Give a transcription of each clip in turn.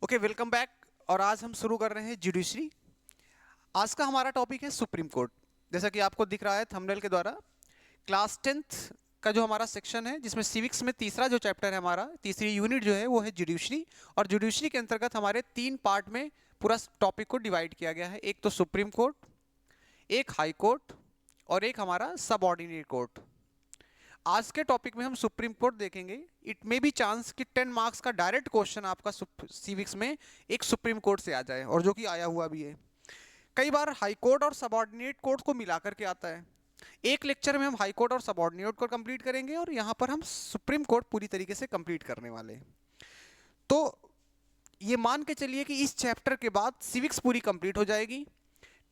Okay, welcome back. और आज हम शुरू कर रहे हैं जुडिशरी। आज का हमारा टॉपिक है सुप्रीम कोर्ट। जैसा कि आपको दिख रहा है थंबनेल के द्वारा, क्लास 10th का जो हमारा सेक्शन है, जिसमें सिविक्स में तीसरा जो चैप्टर है, हमारा तीसरी यूनिट जो है वो है जुडिशरी। और जुडिशरी के अंतर्गत हमारे तीन पार्ट में पूरा टॉपिक को डिवाइड किया गया है। एक तो सुप्रीम कोर्ट, एक हाई कोर्ट और एक हमारा सबऑर्डिनेट कोर्ट। आज के टॉपिक में हम सुप्रीम कोर्ट देखेंगे। इट मे बी चांस कि 10 मार्क्स का डायरेक्ट क्वेश्चन आपका सिविक्स में एक सुप्रीम कोर्ट से आ जाए, और जो कि आया हुआ भी है। कई बार हाई कोर्ट और सबऑर्डिनेट कोर्ट को मिला करके आता है। एक लेक्चर में हम हाई कोर्ट और सबऑर्डिनेट कोर्ट कंप्लीट करेंगे, और यहाँ पर हम सुप्रीम कोर्ट पूरी तरीके से कंप्लीट करने वाले हैं। तो ये मान के चलिए कि इस चैप्टर के बाद सिविक्स पूरी कंप्लीट हो जाएगी।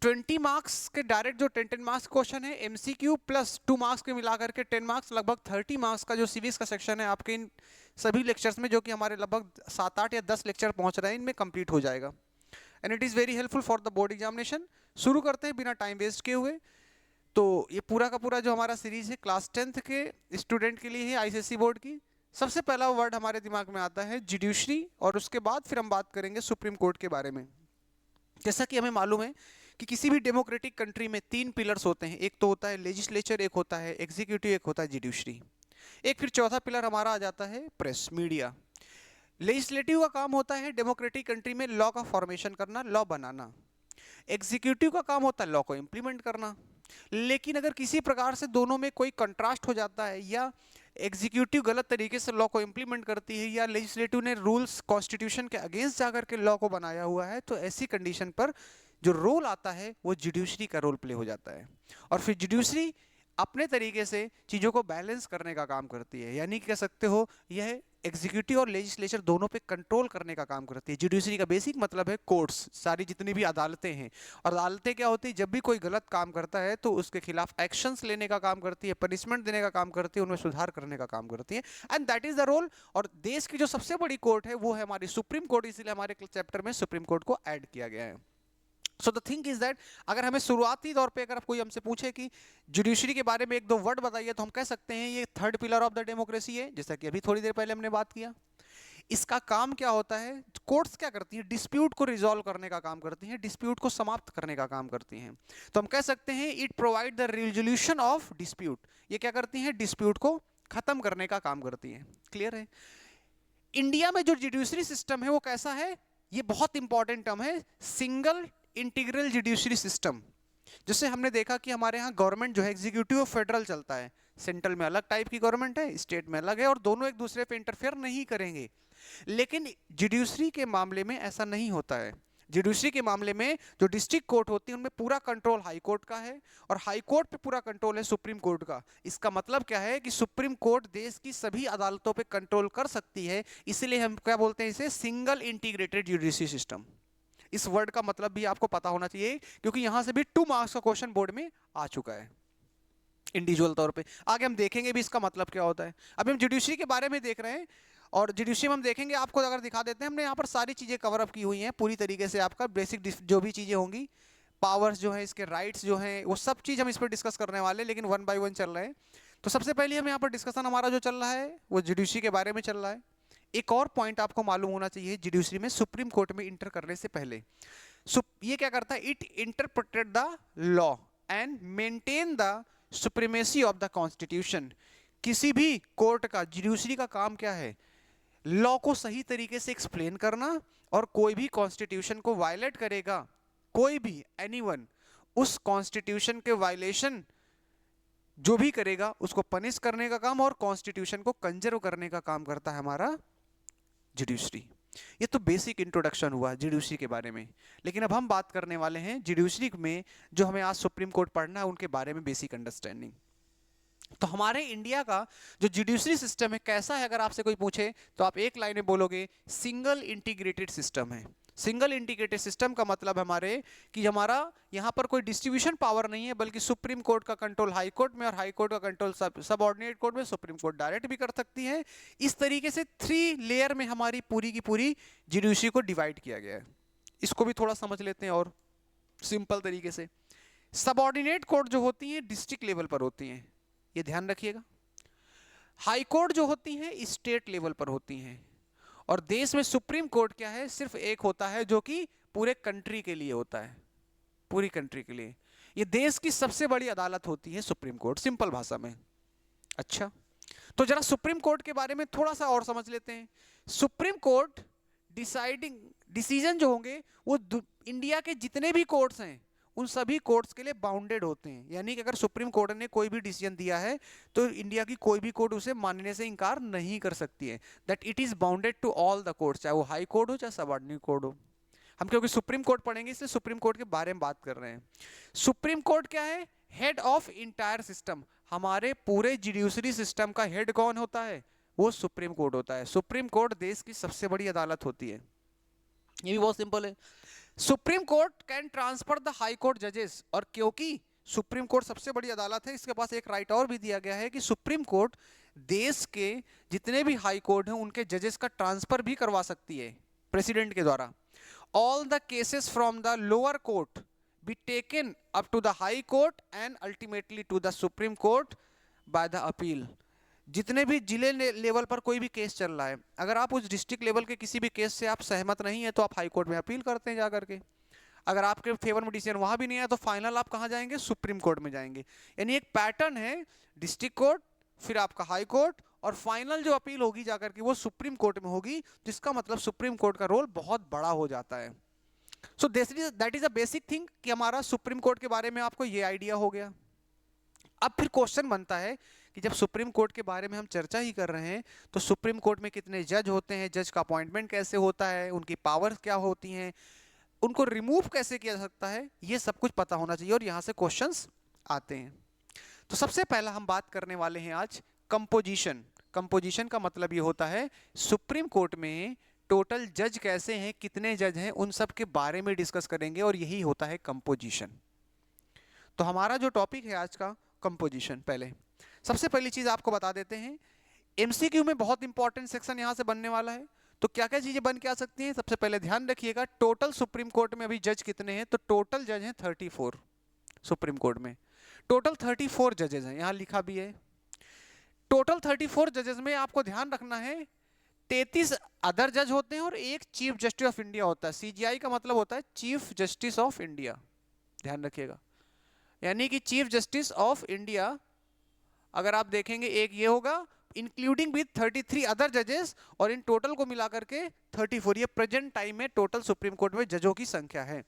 20 मार्क्स के डायरेक्ट जो 10 मार्क्स क्वेश्चन है, एमसीक्यू प्लस 2 मार्क्स के मिलाकर के 10 मार्क्स, लगभग 30 मार्क्स का जो सिविक्स का सेक्शन है आपके इन सभी लेक्चर्स में, जो कि हमारे लगभग 7-8 या 10 लेक्चर पहुंच रहे हैं, इनमें कंप्लीट हो जाएगा। And it is very helpful for the board examination. शुरू करते हैं बिना टाइम वेस्ट किए हुए। तो ये पूरा का पूरा जो हमारा सीरीज है क्लास 10th के स्टूडेंट के लिए है, आईसीएसई बोर्ड की। सबसे पहला वर्ड हमारे दिमाग में आता है जुडिशरी, और उसके बाद फिर हम बात करेंगे सुप्रीम कोर्ट के बारे में। जैसा कि हमें मालूम है कि किसी भी डेमोक्रेटिक कंट्री में 3 पिलर्स होते हैं। एक तो होता है लेजिस्लेचर, एक होता है एग्जीक्यूटिव, एक होता है जुडिशरी। एक फिर चौथा पिलर हमारा आ जाता है प्रेस, मीडिया। लेजिस्लेटिव का काम होता है डेमोक्रेटिक कंट्री में लॉ का फॉर्मेशन करना, लॉ बनाना। एग्जीक्यूटिव का काम होता है लॉ को इम्प्लीमेंट करना। लेकिन अगर किसी प्रकार से दोनों में कोई कंट्रास्ट हो जाता है, या एग्जीक्यूटिव गलत तरीके से लॉ को इम्प्लीमेंट करती है, या लेजिस्लेटिव ने रूल्स कॉन्स्टिट्यूशन के अगेंस्ट जाकर के लॉ को बनाया हुआ है, तो ऐसी कंडीशन पर जो रोल आता है वो जुडिशरी का रोल प्ले हो जाता है। और फिर जुडिशरी अपने तरीके से चीज़ों को बैलेंस करने का काम करती है। यानी कह सकते हो यह एग्जीक्यूटिव और लेजिस्लेचर दोनों पे कंट्रोल करने का काम करती है। जुडिशरी का बेसिक मतलब है कोर्ट्स, सारी जितनी भी अदालतें हैं। और अदालतें क्या होती है, जब भी कोई गलत काम करता है तो उसके खिलाफ एक्शंस लेने का काम करती है, पनिशमेंट देने का काम करती है, उनमें सुधार करने का काम करती है। And that is the role. और देश की जो सबसे बड़ी कोर्ट है वो है हमारी सुप्रीम कोर्ट, इसलिए हमारे चैप्टर में सुप्रीम कोर्ट को ऐड किया गया है। So the thing is that, अगर हमें शुरुआती तौर पे अगर कोई हमसे पूछे कि जुडिशरी के बारे में एक दो वर्ड बताइए, तो हम कह सकते हैं ये third pillar of the democracy है, जैसा कि अभी थोड़ी देर पहले हमने बात किया। इसका काम क्या होता है, कोर्ट्स क्या करती हैं, डिस्प्यूट को रिजॉल्व करने का काम करती हैं, डिस्प्यूट को समाप्त करने का काम करती हैं। तो हम कह सकते हैं it provide the resolution of dispute. ये क्या करती हैं, डिस्प्यूट को खत्म करने का काम करती हैं। क्लियर है। इंडिया में जो जुडिशरी सिस्टम है वो कैसा है, ये बहुत इंपॉर्टेंट टर्म है, सिंगल इंटीग्रल जुडिशरी सिस्टम। जैसे हमने देखा कि हमारे यहाँ गवर्नमेंट जो है एग्जीक्यूटिव और फेडरल चलता है। सेंट्रल में अलग टाइप की गवर्नमेंट है, स्टेट में अलग है, और दोनों एक दूसरे पे इंटरफेयर नहीं करेंगे। लेकिन जुडिशरी के मामले में ऐसा नहीं होता है। जुडिशरी के मामले में जो डिस्ट्रिक्ट कोर्ट होती है उनमें पूरा कंट्रोल हाई कोर्ट का है, और हाई कोर्ट पे पूरा कंट्रोल है सुप्रीम कोर्ट का। इसका मतलब क्या है कि सुप्रीम कोर्ट देश की सभी अदालतों पे कंट्रोल कर सकती है। इसलिए हम क्या बोलते हैं इसे, सिंगल इंटीग्रेटेड जुडिशरी सिस्टम। इस वर्ड का मतलब भी आपको पता होना चाहिए, क्योंकि यहां से भी 2 मार्क्स का क्वेश्चन बोर्ड में आ चुका है इंडिविजुअल तौर पे। आगे हम देखेंगे भी इसका मतलब क्या होता है। अभी हम जुडिशरी के बारे में देख रहे हैं, और जुडिशरी में हम देखेंगे, आपको अगर दिखा देते हैं, हमने यहाँ पर सारी चीजें कवर अप की हुई हैं पूरी तरीके से। आपका बेसिक जो भी चीजें होंगी, पावर्स जो है, इसके राइट्स जो हैं, वो सब चीज हम इस पर डिस्कस करने वाले हैं, लेकिन 1 बाय 1 चल रहे हैं। तो सबसे पहले हम यहाँ पर डिस्कशन हमारा जो चल रहा है वो जुडिशरी के बारे में चल रहा है। एक और पॉइंट आपको मालूम होना चाहिए जुडिशरी में, सुप्रीम कोर्ट में इंटर करने से पहले ये क्या करता है, it interpreted the law and maintain the supremacy of the constitution. किसी भी कोर्ट का, जुडिशरी का काम क्या है, लॉ को सही तरीके से एक्सप्लेन करना, और कोई भी कॉन्स्टिट्यूशन को वायलेट करेगा, कोई भी एनीवन, उस कॉन्स्टिट्यूशन के वायलेशन जो भी करेगा उसको पनिश करने का काम, और कॉन्स्टिट्यूशन को कंजर्व करने का काम करता है हमारा जुडिशरी। ये तो बेसिक इंट्रोडक्शन हुआ जुडिशरी के बारे में। लेकिन अब हम बात करने वाले हैं जुडिशरी में जो हमें आज सुप्रीम कोर्ट पढ़ना है उनके बारे में बेसिक अंडरस्टैंडिंग। तो हमारे इंडिया का जो जुडिशरी सिस्टम है कैसा है, अगर आपसे कोई पूछे तो आप एक लाइन में बोलोगे सिंगल इंटीग्रेटेड सिस्टम है। सिंगल इंटीग्रेटेड सिस्टम का मतलब हमारे कि हमारा यहाँ पर कोई डिस्ट्रीब्यूशन पावर नहीं है, बल्कि सुप्रीम कोर्ट का कंट्रोल हाई कोर्ट में, और हाई कोर्ट का कंट्रोल सबऑर्डिनेट कोर्ट में, सुप्रीम कोर्ट डायरेक्ट भी कर सकती है। इस तरीके से 3 लेयर में हमारी पूरी की पूरी जुडिशरी को डिवाइड किया गया है। इसको भी थोड़ा समझ लेते हैं और सिंपल तरीके से। सबऑर्डिनेट कोर्ट जो होती हैं डिस्ट्रिक्ट लेवल पर होती हैं, ये ध्यान रखिएगा। हाई कोर्ट जो होती हैं स्टेट लेवल पर होती हैं, और देश में सुप्रीम कोर्ट क्या है, सिर्फ एक होता है जो कि पूरे कंट्री के लिए होता है, पूरी कंट्री के लिए। ये देश की सबसे बड़ी अदालत होती है सुप्रीम कोर्ट, सिंपल भाषा में। अच्छा, तो जरा सुप्रीम कोर्ट के बारे में थोड़ा सा और समझ लेते हैं। सुप्रीम कोर्ट डिसाइडिंग डिसीजन जो होंगे वो इंडिया के जितने भी कोर्ट्स हैं उन सभी कोर्ट्स के लिए बाउंडेड होते हैं। यानी कि अगर सुप्रीम कोर्ट ने कोई भी डिसीजन दिया है तो इंडिया की कोई भी कोर्ट उसे मानने से इनकार नहीं कर सकती है। That it is bounded to all the courts, चाहे वो हाई कोर्ट हो चाहे सबऑर्डिनेट कोर्ट हो। हम क्योंकि सुप्रीम कोर्ट पढ़ेंगे इसलिए सुप्रीम कोर्ट के बारे में बात कर रहे हैं। सुप्रीम कोर्ट क्या है, हेड ऑफ इंटायर सिस्टम। हमारे पूरे जुडिशरी सिस्टम का हेड कौन होता है, वो सुप्रीम कोर्ट होता है। सुप्रीम कोर्ट देश की सबसे बड़ी अदालत होती है, ये भी बहुत सिंपल है। Supreme court can transfer the high court जजेस, और क्योंकि सुप्रीम कोर्ट सबसे बड़ी अदालत है इसके पास एक राइट और भी दिया गया है कि सुप्रीम कोर्ट देश के जितने भी हाई कोर्ट हैं उनके जजेस का ट्रांसफर भी करवा सकती है प्रेसिडेंट के द्वारा। All the cases from the lower court be taken up to the high court and ultimately to the supreme court by the appeal. जितने भी जिले लेवल पर कोई भी केस चल रहा है, अगर आप उस डिस्ट्रिक्ट लेवल के किसी भी केस से आप सहमत नहीं है तो आप हाई कोर्ट में अपील करते हैं जा करके। अगर आपके फेवर में डिसीजन वहां भी नहीं है तो फाइनल आप कहां जाएंगे, सुप्रीम कोर्ट में जाएंगे। यानी एक पैटर्न है, डिस्ट्रिक्ट कोर्ट, फिर आपका हाई कोर्ट, और फाइनल जो अपील होगी जाकर के वो सुप्रीम कोर्ट में होगी, जिसका मतलब सुप्रीम कोर्ट का रोल बहुत बड़ा हो जाता है। सो that is a basic thing कि हमारा सुप्रीम कोर्ट के बारे में आपको ये आइडिया हो गया। अब फिर क्वेश्चन बनता है कि जब सुप्रीम कोर्ट के बारे में हम चर्चा ही कर रहे हैं तो सुप्रीम कोर्ट में कितने जज होते हैं, जज का अपॉइंटमेंट कैसे होता है, उनकी पावर्स क्या होती हैं, उनको रिमूव कैसे किया जा सकता है, ये सब कुछ पता होना चाहिए और यहाँ से क्वेश्चंस आते हैं। तो सबसे पहला हम बात करने वाले हैं आज कंपोजिशन। कंपोजिशन का मतलब ये होता है सुप्रीम कोर्ट में टोटल जज कैसे हैं, कितने जज हैं, उन सब के बारे में डिस्कस करेंगे और यही होता है कंपोजिशन। तो हमारा जो टॉपिक है आज का कंपोजिशन, पहले सबसे पहली चीज आपको बता देते हैं, एमसीक्यू में बहुत इंपॉर्टेंट सेक्शन यहां से बनने वाला है। तो क्या क्या चीजें बन के आ सकती हैं, सबसे पहले ध्यान रखिएगा टोटल सुप्रीम कोर्ट में अभी जज कितने हैं, तो टोटल जज हैं 34 सुप्रीम कोर्ट में, टोटल 34 जजेस हैं, यहां लिखा भी है। टोटल 34 जजेस में आपको ध्यान रखना है 33 अदर जज होते हैं और एक चीफ जस्टिस ऑफ इंडिया होता है। सीजीआई का मतलब होता है चीफ जस्टिस ऑफ इंडिया, ध्यान रखिएगा। यानी कि चीफ जस्टिस ऑफ इंडिया अगर आप देखेंगे एक ये होगा इंक्लूडिंग विद 33 अदर जजेस, और इन टोटल को मिलाकर के 34, ये प्रेजेंट टाइम में टोटल सुप्रीम कोर्ट में जजों की संख्या है।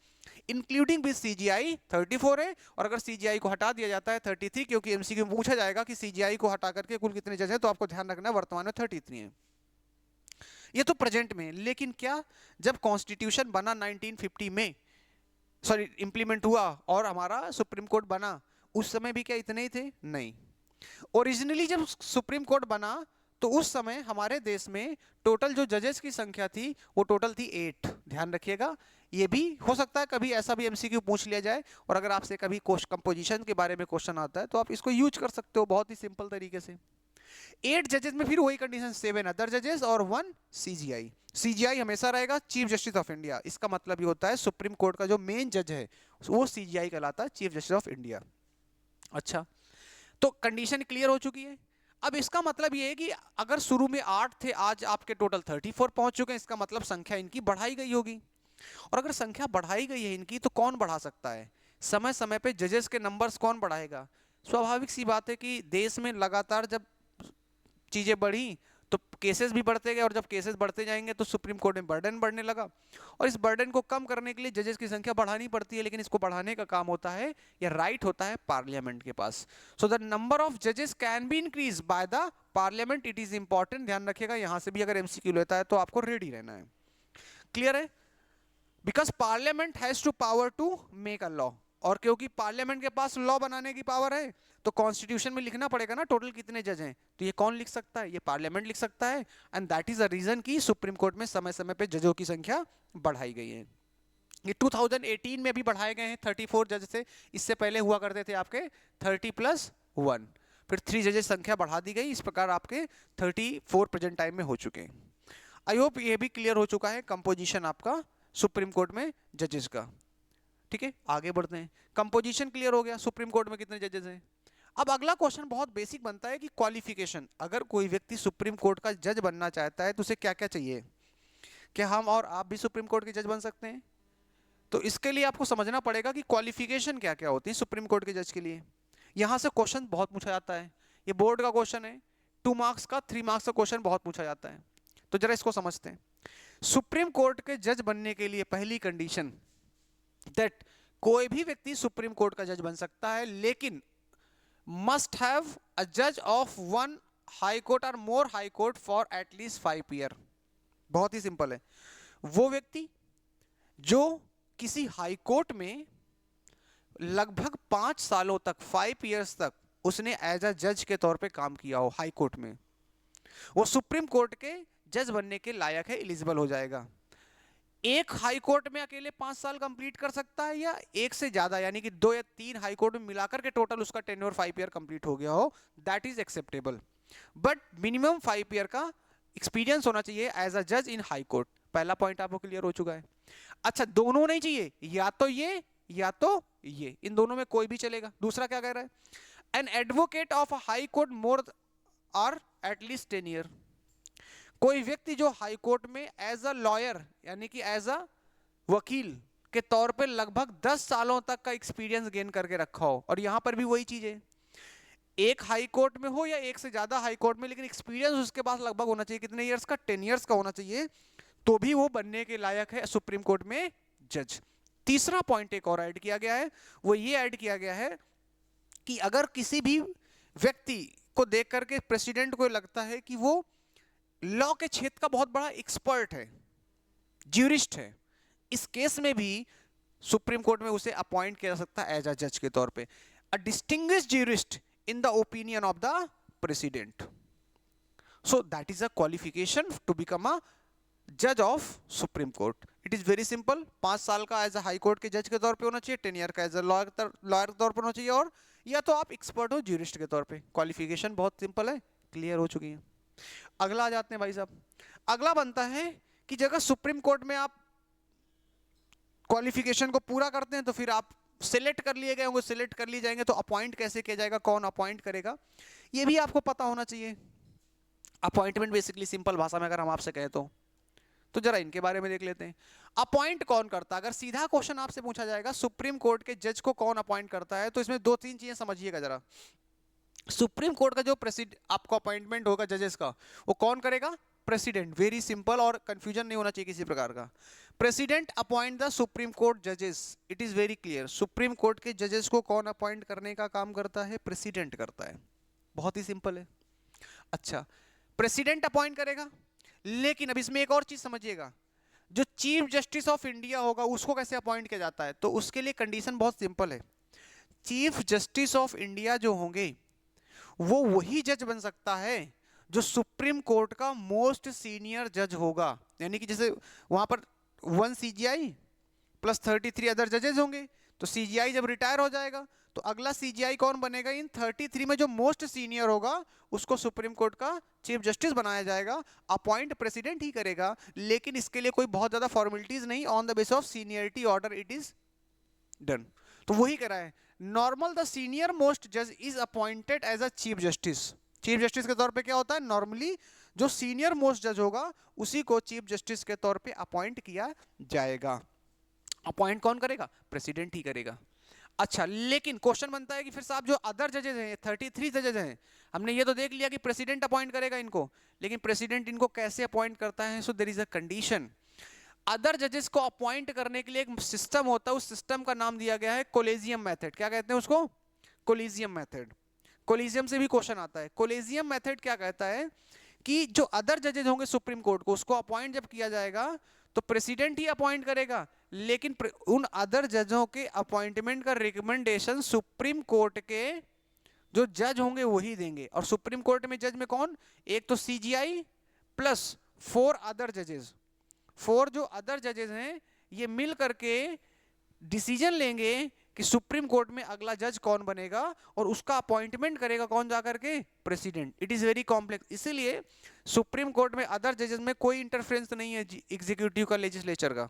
इंक्लूडिंग विद सीजीआई 34 है, और अगर सीजीआई को हटा दिया जाता है 33, क्योंकि एमसीक्यू में पूछा जाएगा कि सीजीआई को हटा करके कुल कितने जज हैं, तो आपको ध्यान रखना है वर्तमान में 33 है। ये तो प्रेजेंट में, लेकिन क्या जब कॉन्स्टिट्यूशन बना 1950 में, सॉरी इंप्लीमेंट हुआ और हमारा सुप्रीम कोर्ट बना, उस समय भी क्या इतने ही थे? नहीं। ओरिजिनली जब सुप्रीम कोर्ट बना तो उस समय हमारे देश में टोटल जो जजेस की संख्या थी वो टोटल थी 8, ध्यान रखिएगा। ये भी हो सकता है कभी ऐसा भी एमसीक्यू पूछ लिया जाए, और अगर आपसे कभी कंपोजिशन के बारे में क्वेश्चन आता है तो आप इसको यूज कर सकते हो बहुत ही सिंपल तरीके से। 8 जजेस में फिर वही कंडीशन, 7 अदर जजेस और 1 सीजीआई। सीजीआई हमेशा रहेगा चीफ जस्टिस ऑफ इंडिया, इसका मतलब ये होता है सुप्रीम कोर्ट का जो मेन जज है वो सीजीआई कहलाता है, चीफ जस्टिस ऑफ इंडिया। अच्छा, तो कंडीशन क्लियर हो चुकी है। अब इसका मतलब ये है कि अगर शुरू में 8 थे, आज आपके टोटल 34 पहुंच चुके हैं, इसका मतलब संख्या इनकी बढ़ाई गई होगी। और अगर संख्या बढ़ाई गई है इनकी तो कौन बढ़ा सकता है? समय समय पे जजेस के नंबर्स कौन बढ़ाएगा? स्वाभाविक सी बात है कि देश में लगातार जब चीजें बढ़ी तो केसेस भी बढ़ते गए, और जब केसेस बढ़ते जाएंगे तो सुप्रीम कोर्ट में बर्डन बढ़ने लगा, और इस बर्डन को कम करने के लिए जजेस की संख्या बढ़ानी पड़ती है, लेकिन इसको बढ़ाने का काम होता है या राइट होता है पार्लियामेंट के पास। सो द नंबर ऑफ जजेस can be increase by the parliament, it is important, ध्यान रखिएगा। यहां से भी अगर एमसीक्यू लेता है तो आपको रेडी रहना है। क्लियर है? Because parliament has to power to make a law, और क्योंकि पार्लियामेंट के पास लॉ बनाने की पावर है तो कॉन्स्टिट्यूशन में लिखना पड़ेगा ना टोटल कितने जज हैं, तो ये कौन लिख सकता है? ये पार्लियामेंट लिख सकता है। And that is a reason कि सुप्रीम कोर्ट में समय समय पे जजों की संख्या बढ़ाई गई है। ये 2018 में भी बढ़ाए गए हैं 34 जज से, इससे पहले हुआ करते थे आपके 30 + 1, फिर 3 जजेस संख्या बढ़ा दी गई, इस प्रकार आपके 34 प्रेजेंट टाइम में हो चुके हैं। आई होप ये भी क्लियर हो चुका है कंपोजिशन आपका सुप्रीम कोर्ट में जजेस का। ठीक है, आगे बढ़ते हैं। कंपोजिशन क्लियर हो गया, सुप्रीम कोर्ट में कितने जजेस हैं। अब अगला क्वेश्चन बहुत बेसिक बनता है कि क्वालिफिकेशन, अगर कोई व्यक्ति सुप्रीम कोर्ट का जज बनना चाहता है तो उसे क्या क्या चाहिए? क्या हम और आप भी सुप्रीम कोर्ट के जज बन सकते हैं? तो इसके लिए आपको समझना पड़ेगा कि क्वालिफिकेशन क्या क्या होती है सुप्रीम कोर्ट के जज के लिए। यहां से क्वेश्चन बहुत पूछा जाता है, ये बोर्ड का क्वेश्चन है, 2 मार्क्स का 3 मार्क्स का क्वेश्चन बहुत पूछा जाता है। तो जरा इसको समझते हैं। सुप्रीम कोर्ट के जज बनने के लिए पहली कंडीशन दैट कोई भी व्यक्ति सुप्रीम कोर्ट का जज बन सकता है, लेकिन मस्ट हैव अ जज ऑफ वन हाई कोर्ट और मोर high court for at least 5 year. बहुत ही सिंपल है। वो व्यक्ति जो किसी हाई कोर्ट में लगभग 5 सालों तक 5 इयर्स तक उसने एज अ जज के तौर पे काम किया हो हाई कोर्ट में, वो सुप्रीम कोर्ट के जज बनने के लायक है, एलिजिबल हो जाएगा। एक हाई कोर्ट में अकेले 5 साल कंप्लीट कर सकता है या एक से ज्यादा, यानी कि 2 या 3 हाई कोर्ट में मिलाकर के टोटल उसका टेन्योर 5 ईयर कंप्लीट हो गया हो, that is acceptable. But minimum 5 year का एक्सपीरियंस होना चाहिए एज अ जज इन हाई कोर्ट। पहला पॉइंट आपको क्लियर हो चुका है। अच्छा, दोनों नहीं चाहिए, या तो ये या तो ये, इन दोनों में कोई भी चलेगा। दूसरा क्या कह रहा है? An advocate of high court more or at least 10 year. कोई व्यक्ति जो हाई कोर्ट में एज अ लॉयर यानी कि एज अ वकील के तौर पे लगभग 10 सालों तक का एक्सपीरियंस गेन करके रखा हो, और यहां पर भी वही चीज है, एक हाई कोर्ट में हो या एक से ज्यादा हाई कोर्ट में, लेकिन एक्सपीरियंस उसके पास लगभग होना चाहिए कितने ईयर्स का? 10 ईयर्स का होना चाहिए, तो भी वो बनने के लायक है सुप्रीम कोर्ट में जज। तीसरा पॉइंट एक और ऐड किया गया है, वो ये ऐड किया गया है कि अगर किसी भी व्यक्ति को देख करके प्रेसिडेंट को लगता है कि वो लॉ के क्षेत्र का बहुत बड़ा एक्सपर्ट है, ज्यूरिस्ट है, इस केस में भी सुप्रीम कोर्ट में उसे अपॉइंट किया जा सकता है एज अ जज के तौर पे, a distinguished jurist in the opinion of the president. So that is a qualification to become a जज of supreme court. It is very simple, 5 साल का एज अ हाई कोर्ट के जज के तौर पे होना चाहिए, 10 ईयर का एज अ लॉयर के तौर पर होना चाहिए, और या तो आप एक्सपर्ट हो ज्यूरिस्ट के तौर पे। क्वालिफिकेशन बहुत सिंपल है, क्लियर हो चुकी है। अगला आ जाते हैं भाई साहब। अगला बनता है कि जगह सुप्रीम कोर्ट में आप क्वालिफिकेशन को पूरा करते हैं तो फिर आप सिलेक्ट कर लिए गए होंगे, सिलेक्ट कर लिए जाएंगे, तो अपॉइंट कैसे किया जाएगा, कौन अपॉइंट करेगा, ये भी आपको पता होना चाहिए। अपॉइंटमेंट बेसिकली सिंपल भाषा में अगर हम आपसे कहें तो जरा इनके बारे में देख लेते हैं। अपॉइंट कौन करता है? अगर सीधा क्वेश्चन आपसे पूछा जाएगा सुप्रीम कोर्ट के जज को कौन अपॉइंट करता है, तो इसमें 2-3 चीजें समझिएगा जरा। सुप्रीम कोर्ट का जो प्रेसिडेंट आपको अपॉइंटमेंट होगा जजेस का, वो कौन करेगा? प्रेसिडेंट। वेरी सिंपल, और कंफ्यूजन नहीं होना चाहिए किसी प्रकार का। President appoint the supreme court जजेस, it is very clear. Supreme court के जजेस को कौन अपॉइंट करने का काम करता है? प्रेसिडेंट करता है। बहुत ही सिंपल है। अच्छा, प्रेसिडेंट अपॉइंट करेगा, लेकिन अब इसमें एक और चीज समझिएगा, जो चीफ जस्टिस ऑफ इंडिया होगा उसको कैसे अपॉइंट किया जाता है? तो उसके लिए कंडीशन बहुत सिंपल है। चीफ जस्टिस ऑफ इंडिया जो होंगे वो वही जज बन सकता है जो सुप्रीम कोर्ट का मोस्ट सीनियर जज होगा। यानी कि जैसे वहां पर 1 CGI प्लस 33 अदर जजेस होंगे, तो CGI जब रिटायर हो जाएगा तो अगला CGI कौन बनेगा? इन 33 में जो मोस्ट सीनियर होगा उसको सुप्रीम कोर्ट का चीफ जस्टिस बनाया जाएगा। अपॉइंट प्रेसिडेंट ही करेगा, लेकिन इसके लिए कोई बहुत ज्यादा फॉर्मेलिटीज नहीं, on the base of seniority order it is done. तो वही करा है। नॉर्मल द सीनियर मोस्ट जज is appointed as a chief justice. Chief justice के तौर पे क्या होता है? नॉर्मली जो सीनियर मोस्ट जज होगा उसी को चीफ जस्टिस के तौर पे अपॉइंट किया जाएगा। अपॉइंट कौन करेगा? प्रेसिडेंट ही करेगा। अच्छा, लेकिन क्वेश्चन बनता है कि फिर साहब जो अदर जजेस हैं, 33 जजेस हैं, हमने ये तो देख लिया कि प्रेसिडेंट अपॉइंट करेगा इनको, लेकिन प्रेसिडेंट इनको कैसे अपॉइंट करता है? So there is a condition. Other जजेस को अपॉइंट करने के लिए एक सिस्टम होता है, उस सिस्टम का नाम दिया गया है कोलेजियम मेथड। क्या कहते हैं उसको? Collegium method. कोलेजियम से भी क्वेश्चन आता है। कोलेजियम मेथड क्या कहता है कि जो अदर जजेस होंगे सुप्रीम कोर्ट को, उसको अपॉइंट जब किया जाएगा तो प्रेसिडेंट ही अपॉइंट करेगा, लेकिन उन अदर जजों के अपॉइंटमेंट का रिकमेंडेशन सुप्रीम कोर्ट के जो जज होंगे वही देंगे। और सुप्रीम कोर्ट में जज में कौन? एक तो CGI प्लस 4 अदर जजेस। 4 जो अदर जजेस हैं ये मिल करके डिसीजन लेंगे कि सुप्रीम कोर्ट में अगला जज कौन बनेगा, और उसका अपॉइंटमेंट करेगा कौन जाकर के? President. It is very complex, इसीलिए सुप्रीम कोर्ट में अदर जजेस में कोई इंटरफेरेंस नहीं है एग्जीक्यूटिव का, लेजिस्लेचर का।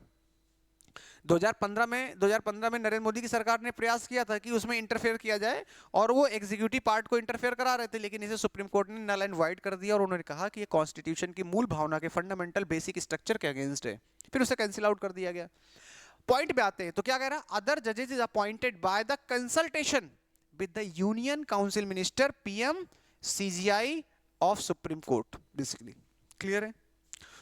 2015 में नरेंद्र मोदी की सरकार ने प्रयास किया था कि उसमें इंटरफेयर किया जाए और वो एग्जीक्यूटिव पार्ट को इंटरफेयर करा रहे थे, लेकिन इसे सुप्रीम कोर्ट ने नल एंड वाइड कर दिया और उन्होंने कहा कि ये कॉन्स्टिट्यूशन की मूल भावना के फंडामेंटल बेसिक स्ट्रक्चर के अगेंस्ट है, फिर उसे कैंसिल आउट कर दिया गया। पॉइंट पे आते हैं तो क्या कह रहा है, अदर जजेस is appointed by the consultation with the union council minister PM CGI of supreme court. Basically clear है।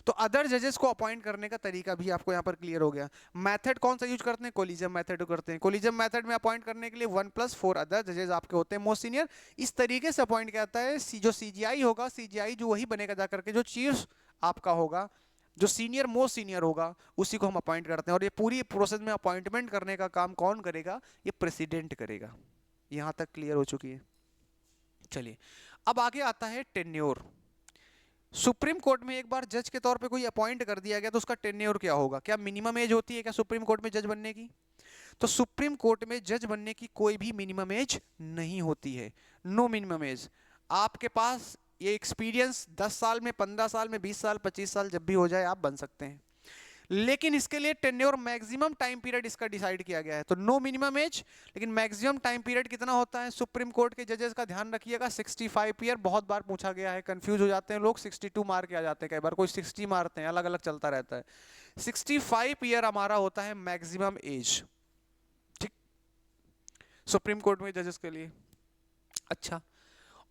तो अदर जजेस को अपॉइंट करने का तरीका भी आपको यहां पर क्लियर हो गया। मेथड कौन सा यूज करते हैं, कोलिजियम मेथड करते हैं। कोलिजियम मेथड में अपॉइंट करने के लिए 1+4 अदर जजेस आपके होते हैं मोस्ट सीनियर। इस तरीके से अपॉइंट किया जाता है, जो सीजीआई होगा, सीजीआई जो वही बनेगा जाकर के जो चीफ आपका होगा, जो सीनियर मोस्ट सीनियर होगा, उसी को हम अपॉइंट करते हैं। और ये पूरी प्रोसेस में अपॉइंटमेंट करने का काम कौन करेगा, ये प्रेसिडेंट करेगा। यहां तक क्लियर हो चुकी है। चलिए अब आगे आता है टेन्योर। सुप्रीम कोर्ट में एक बार जज के तौर पे कोई अपॉइंट कर दिया गया तो उसका टेन्योर क्या होगा, क्या मिनिमम एज होती है क्या सुप्रीम कोर्ट में जज बनने की? तो सुप्रीम कोर्ट में जज बनने की कोई भी मिनिमम एज नहीं होती है, नो मिनिमम एज। आपके पास ये एक्सपीरियंस 10 साल में, 15 साल में, 20 साल, 25 साल जब भी हो जाए आप बन सकते हैं, लेकिन इसके लिए टेन्योर मैक्सिमम टाइम पीरियड इसका डिसाइड किया गया है। तो नो मिनिमम एज, लेकिन मैक्सिमम टाइम पीरियड कितना होता है सुप्रीम कोर्ट के जजेस का, ध्यान रखिएगा 65 ईयर। बहुत बार पूछा गया है, कंफ्यूज हो जाते हैं लोग, 62 मार के आ जाते हैं, कई बार कोई 60 मारते हैं, अलग अलग चलता रहता है। 65 ईयर हमारा होता है मैक्सिमम एज, ठीक, सुप्रीम कोर्ट में जजेस के लिए। अच्छा,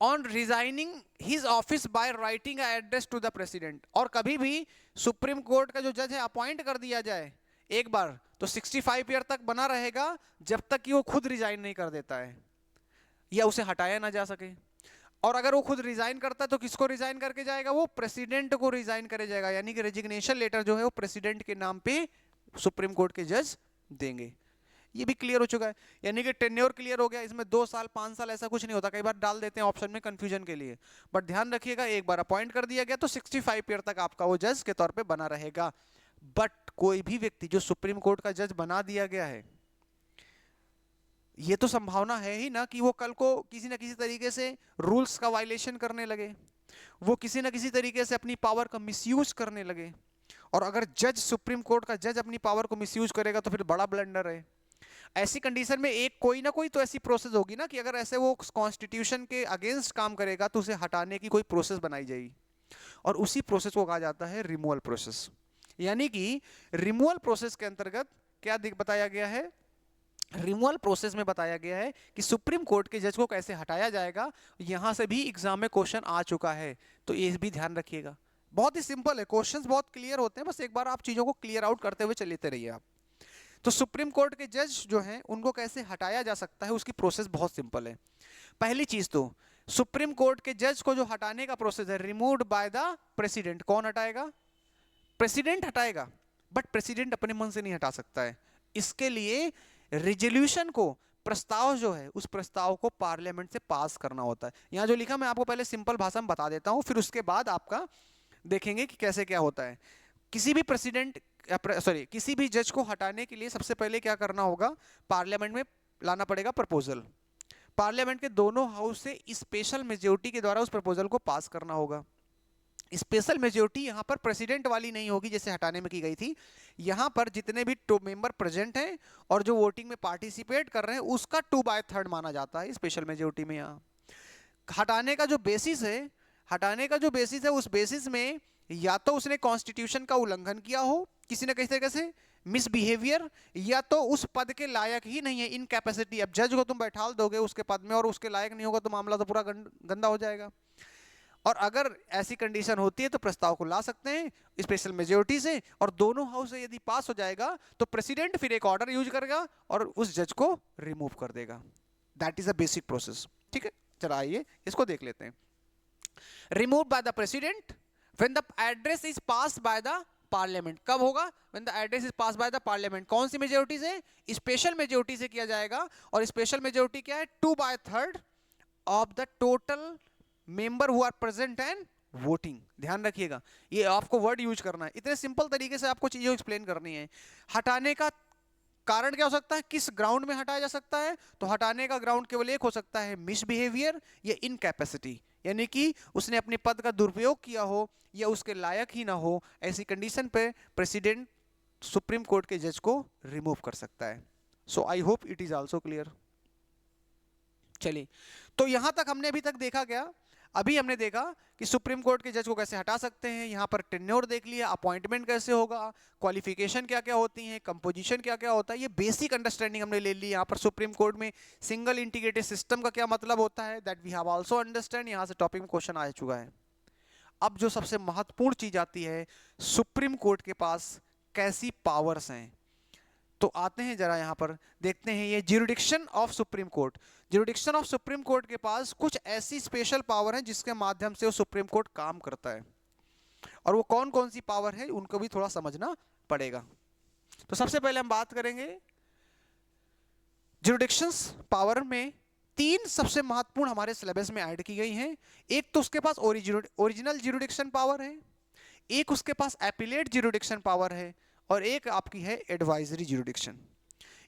on resigning his office by writing address to the president, और कभी भी सुप्रीम कोर्ट का जो जज है अपॉइंट कर दिया जाए एक बार तो 65 ईयर तक बना रहेगा, जब तक कि वो खुद रिजाइन नहीं कर देता है या उसे हटाया ना जा सके। और अगर वो खुद रिजाइन करता है तो किसको रिजाइन करके जाएगा, वो प्रेसिडेंट को रिजाइन करे जाएगा, यानी कि रेजिग्नेशन लेटर जो है वो प्रेसिडेंट के नाम पे सुप्रीम कोर्ट के जज देंगे। ये भी क्लियर हो चुका है, यानी कि टेन्योर क्लियर हो गया। इसमें 2 साल 5 साल ऐसा कुछ नहीं होता, कई बार डाल देते हैं ऑप्शन में कंफ्यूजन के लिए, बट ध्यान रखिएगा एक बार अपॉइंट कर दिया गया तो 65 ईयर तक आपका वो जज के तौर पे बना रहेगा। बट कोई भी व्यक्ति जो सुप्रीम कोर्ट का जज बना दिया गया है, ये तो संभावना है ही ना कि वो कल को किसी ना किसी तरीके से रूल्स का वायलेशन करने लगे, वो किसी ना किसी तरीके से अपनी पावर का मिसयूज करने लगे। और अगर जज, सुप्रीम कोर्ट का जज अपनी पावर को मिसयूज करेगा तो फिर बड़ा ब्लंडर है। ऐसी कंडीशन में एक कोई ना कोई तो ऐसी प्रोसेस होगी ना कि अगर ऐसे वो कॉन्स्टिट्यूशन के अगेंस्ट काम करेगा तो उसे हटाने की कोई प्रोसेस बनाई जाएगी, और उसी प्रोसेस को कहा जाता है रिमूवल प्रोसेस। यानी कि रिमूवल प्रोसेस के अंतर्गत क्या बताया गया है, रिमूवल प्रोसेस में बताया गया है कि सुप्रीम कोर्ट के जज को कैसे हटाया जाएगा। यहां से भी एग्जाम में क्वेश्चन आ चुका है, तो ये भी ध्यान रखिएगा। बहुत ही सिंपल है, क्वेश्चंस बहुत क्लियर होते हैं, बस एक बार आप चीजों को क्लियर आउट करते हुए चलते रहिए आप। तो सुप्रीम कोर्ट के जज जो हैं उनको कैसे हटाया जा सकता है, उसकी प्रोसेस बहुत सिंपल है। पहली चीज तो सुप्रीम कोर्ट के जज को जो हटाने का प्रोसेस है, रिमूव्ड बाय द प्रेसिडेंट। कौन हटाएगा, प्रेसिडेंट हटाएगा, बट प्रेसिडेंट अपने मन से नहीं हटा सकता है। इसके लिए रेजोल्यूशन को, प्रस्ताव जो है उस प्रस्ताव को पार्लियामेंट से पास करना होता है। यहां जो लिखा मैं आपको पहले सिंपल भाषा में बता देता हूं, फिर उसके बाद आपका देखेंगे कि कैसे क्या होता है। किसी भी प्रेसिडेंट किसी भी जज को हटाने के लिए सबसे पहले क्या करना होगा, पार्लियामेंट में लाना पड़ेगा प्रपोजल। पार्लियामेंट के दोनों हाउस से स्पेशल मेजोरिटी के द्वारा उस प्रपोजल को पास करना होगा। स्पेशल मेजोरिटी यहां पर प्रेसिडेंट वाली नहीं होगी जैसे हटाने में की गई थी। यहां पर जितने भी मेंबर प्रेजेंट हैं और जो वोटिंग में पार्टिसिपेट कर रहे हैं उसका 2/3 माना जाता है स्पेशल मेजोरिटी में। यहाँ हटाने का जो बेसिस है, उस बेसिस में या तो उसने कॉन्स्टिट्यूशन का उल्लंघन किया हो किसी न किसी तरीके से, मिसबिहेवियर, या तो उस पद के लायक ही नहीं है, इनकैपेसिटी। अब जज को तुम बैठाल दोगे उसके पद में और उसके लायक नहीं होगा तो मामला तो पूरा गंदा हो जाएगा। और अगर ऐसी कंडीशन होती है तो प्रस्ताव को ला सकते हैं स्पेशल मेजोरिटी से, और दोनों हाउस से यदि पास हो जाएगा तो प्रेसिडेंट फिर एक ऑर्डर यूज करेगा और उस जज को रिमूव कर देगा। That is a basic process. ठीक है, चला आइए इसको देख लेते हैं। Remove by the president when the address is passed by the parliament. कब होगा, when the address is passed by the parliament. कौन सी मेजोरिटी से, स्पेशल मेजोरिटी से किया जाएगा। और स्पेशल मेजोरिटी क्या है, 2/3 of the total member who are present and voting. ध्यान रखिएगा, ये आपको वर्ड यूज करना है, इतने सिंपल तरीके से आपको चीजें एक्सप्लेन करनी है। हटाने का कारण क्या हो सकता है, किस ग्राउंड में हटाया जा सकता है, तो हटाने का ग्राउंड केवल एक हो सकता है, मिसबिहेवियर या इनकैपेसिटी, यानी कि उसने अपने पद का दुरुपयोग किया हो या उसके लायक ही ना हो। ऐसी कंडीशन पे प्रेसिडेंट सुप्रीम कोर्ट के जज को रिमूव कर सकता है। So I hope it is also clear. चलिए, तो यहां तक हमने अभी तक देखा क्या? अभी हमने देखा कि सुप्रीम कोर्ट के जज को कैसे हटा सकते हैं, यहां पर टेन्योर देख लिया, अपॉइंटमेंट कैसे होगा, क्वालिफिकेशन क्या क्या होती है, कंपोजिशन क्या क्या होता है, ये बेसिक अंडरस्टैंडिंग हमने ले ली। यहां पर सुप्रीम कोर्ट में सिंगल इंटीग्रेटेड सिस्टम का क्या मतलब होता है, that we have also understand. यहां से टॉपिक में क्वेश्चन आ चुका है। अब जो सबसे महत्वपूर्ण चीज आती है, सुप्रीम कोर्ट के पास कैसी पावर्स हैं। तो आते हैं जरा यहां पर देखते हैं, ये jurisdiction of supreme court. Jurisdiction of supreme court के पास कुछ ऐसी स्पेशल पावर है जिसके माध्यम से वो सुप्रीम कोर्ट काम करता है, और वो कौन कौन सी पावर है उनको भी थोड़ा समझना पड़ेगा। तो सबसे पहले हम बात करेंगे ज्यूरिडिक्शंस पावर में तीन सबसे महत्वपूर्ण हमारे सिलेबस में ऐड की गई हैं। एक तो उसके पास ओरिजिनल ज्यूरिडिक्शन पावर है, एक उसके पास एपिलेट ज्यूरिडिक्शन पावर है, और एक आपकी है एडवाइजरी ज्यूरिडिक्शन।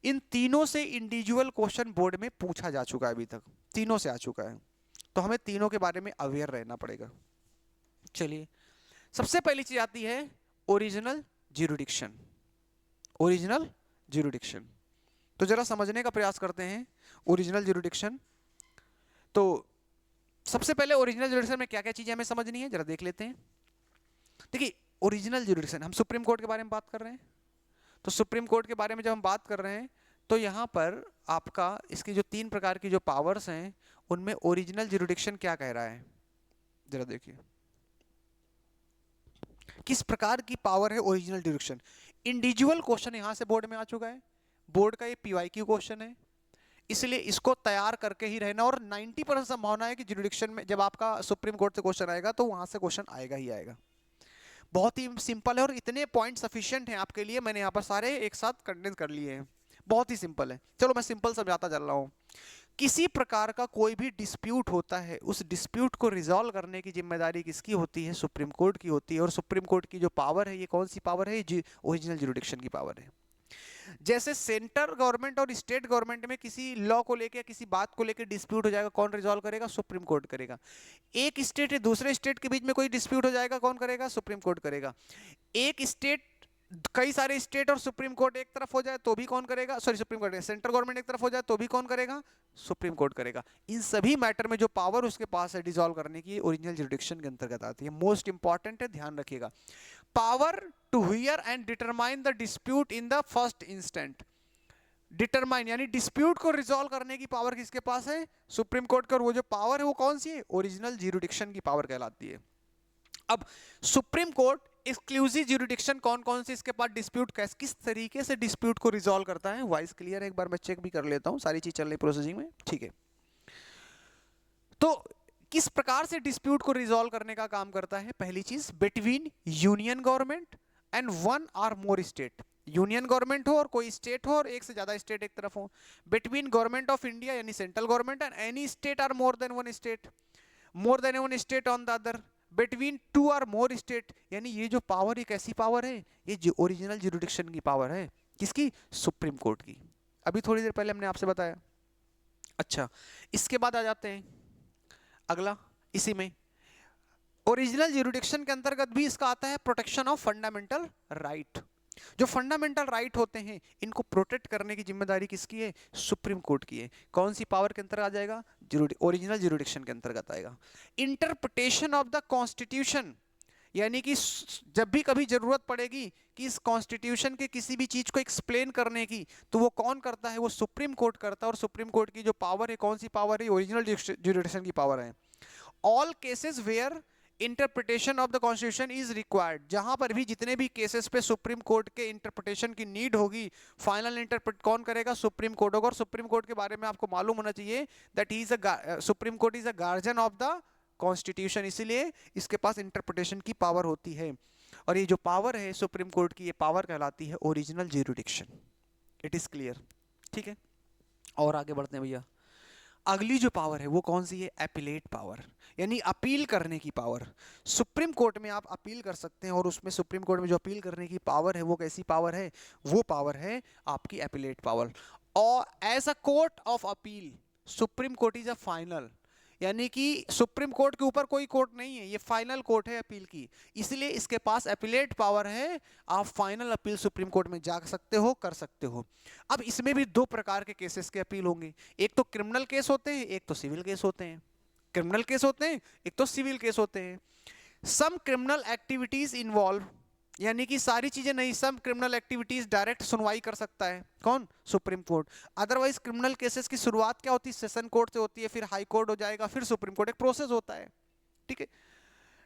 इन तीनों से इंडिविजुअल क्वेश्चन बोर्ड में पूछा जा चुका है, अभी तक तीनों से आ चुका है, तो हमें तीनों के बारे में अवेयर रहना पड़ेगा। चलिए, सबसे पहली चीज आती है ओरिजिनल ज्यूरिडिक्शन। ओरिजिनल ज्यूरिडिक्शन, तो जरा समझने का प्रयास करते हैं ओरिजिनल ज्यूरिडिक्शन। तो सबसे पहले ओरिजिनल ज्यूरिडिक्शन में क्या क्या चीजें हमें समझनी है, जरा देख लेते हैं। देखिए, ओरिजिनल ज्यूरिडिक्शन, हम सुप्रीम कोर्ट के बारे में बात कर रहे हैं, तो सुप्रीम कोर्ट के बारे में जब हम बात कर रहे हैं तो यहां पर आपका इसकी जो तीन प्रकार की जो पावर्स हैं उनमें ओरिजिनल ज्यूरिडिक्शन क्या कह रहा है, जरा देखिए किस प्रकार की पावर है ओरिजिनल ज्यूरिडिक्शन। इंडिविजुअल क्वेश्चन यहां से बोर्ड में आ चुका है, बोर्ड का ये पीवाईक्यू क्वेश्चन है, इसलिए इसको तैयार करके ही रहना। और 90% संभावना है कि ज्यूरिडिक्शन में जब आपका सुप्रीम कोर्ट से क्वेश्चन आएगा तो वहां से क्वेश्चन आएगा ही आएगा। बहुत ही सिंपल है और इतने पॉइंट सफिशिएंट हैं आपके लिए, मैंने यहाँ पर सारे एक साथ कंडेंस कर लिए हैं, बहुत ही सिंपल है। चलो मैं सिंपल समझाता चल रहा हूँ। किसी प्रकार का कोई भी डिस्प्यूट होता है, उस डिस्प्यूट को रिजॉल्व करने की जिम्मेदारी किसकी होती है? सुप्रीम कोर्ट की होती है। और सुप्रीम कोर्ट की जो पावर है, ये कौन सी पावर है? ओरिजिनल ज्यूरिडिक्शन की पावर है। जैसे सेंट्रल गवर्नमेंट और स्टेट गवर्नमेंट में किसी लॉ को लेकर, किसी बात को लेकर डिस्प्यूट हो जाएगा, कौन रिजॉल्व करेगा? सुप्रीम कोर्ट करेगा। एक स्टेट है दूसरे स्टेट के बीच में कोई डिस्प्यूट हो जाएगा, कौन करेगा? सुप्रीम कोर्ट करेगा। एक स्टेट, कई सारे स्टेट और सुप्रीम कोर्ट एक तरफ हो जाए तो भी कौन करेगा? Sorry, supreme court, central government एक तरफ हो जाए तो भी कौन करेगा? सुप्रीम कोर्ट करेगा। इन सभी मैटर में जो पावर उसके पास है डिसॉल्व करने की, ओरिजिनल ज्यूरिडिक्शन के अंतर्गत आती है। मोस्ट इंपॉर्टेंट है, ध्यान रखिएगा। Power to hear and determine the dispute in the first instant. Determine यानी डिस्प्यूट को रिजॉल्व करने की पावर किसके पास है? सुप्रीम कोर्ट का। और वो जो पावर है वो कौन सी है? ओरिजिनल ज्यूरिडिक्शन की पावर कहलाती है। अब सुप्रीम कोर्ट एक्सक्लूसिव ज्यूरिडिक्शन कौन कौन सी इसके पास डिस्प्यूट, किस तरीके से डिस्प्यूट को रिजॉल्व करता है? वाइस क्लियर है? एक बार मैं चेक भी कर लेता हूं, सारी चीज चल रही प्रोसेसिंग में, ठीक है। तो किस प्रकार से डिस्प्यूट को रिजॉल्व करने का काम करता है? पहली चीज, between union government and one और मोर स्टेट। यूनियन गवर्नमेंट हो और कोई स्टेट हो और एक से ज्यादा स्टेट एक तरफ हो। बिटवीन गवर्नमेंट ऑफ इंडिया यानी central government and any state or more than one state, more than one state on the other, between two or more state. यानी ये जो पावर, ये कैसी पावर है? ये जो ओरिजिनल ज्यूरिडिक्शन की पावर है। किसकी? सुप्रीम कोर्ट की। अभी थोड़ी देर पहले हमने आपसे बताया। अच्छा, इसके बाद आ जाते हैं अगला, इसी में ओरिजिनल ज्यूरिडिक्शन के अंतर्गत भी इसका आता है प्रोटेक्शन ऑफ फंडामेंटल राइट। जो फंडामेंटल राइट होते हैं इनको प्रोटेक्ट करने की जिम्मेदारी किसकी है? सुप्रीम कोर्ट की है। कौन सी पावर के अंतर्गत आ जाएगा? ओरिजिनल ज्यूरिडिक्शन के अंतर्गत आएगा। इंटरप्रिटेशन ऑफ द कॉन्स्टिट्यूशन, यानी कि जब भी कभी जरूरत पड़ेगी कि इस कॉन्स्टिट्यूशन के किसी भी चीज को एक्सप्लेन करने की, तो वो कौन करता है? वो सुप्रीम कोर्ट करता है। और सुप्रीम कोर्ट की जो पावर है, कौन सी पावर है? ओरिजिनल ज्यूरिडिक्शन की पावर है। All cases where interpretation of the constitution is required, जहां पर भी जितने भी केसेस पे सुप्रीम कोर्ट के इंटरप्रिटेशन की नीड होगी, फाइनल इंटरप्रेट कौन करेगा? सुप्रीम कोर्ट होगा। और सुप्रीम कोर्ट के बारे में आपको मालूम होना चाहिए that he is supreme court is a guardian of the constitution, इसीलिए इसके पास इंटरप्रिटेशन की पावर होती है। और ये जो पावर है सुप्रीम कोर्ट की, ये पावर कहलाती है original jurisdiction. It is clear? ठीक है, और आगे बढ़ते हैं भैया। अगली जो पावर है वो कौन सी है? एपिलेट पावर, यानी अपील करने की पावर। सुप्रीम कोर्ट में आप अपील कर सकते हैं, और उसमें सुप्रीम कोर्ट में जो अपील करने की पावर है वो कैसी पावर है? वो पावर है आपकी एपिलेट पावर। और as a court of appeal, supreme court is a final, यानी कि सुप्रीम कोर्ट के ऊपर कोई कोर्ट नहीं है, ये फाइनल कोर्ट है अपील की, इसलिए इसके पास अपीलेट पावर है। आप फाइनल अपील सुप्रीम कोर्ट में जा सकते हो, कर सकते हो। अब इसमें भी दो प्रकार के केसेस के अपील होंगे, एक तो क्रिमिनल केस होते हैं, एक तो सिविल केस होते हैं। क्रिमिनल केस होते हैं, एक तो सिविल केस होते हैं। सम क्रिमिनल एक्टिविटीज इन्वॉल्व, यानी कि सारी चीजें नहीं, सम क्रिमिनल एक्टिविटीज डायरेक्ट सुनवाई कर सकता है कौन? Supreme court. Otherwise criminal cases की शुरुआत क्या होती है? सेशन कोर्ट से होती है, फिर हाई कोर्ट हो जाएगा, फिर सुप्रीम कोर्ट, एक प्रोसेस होता है, ठीक है।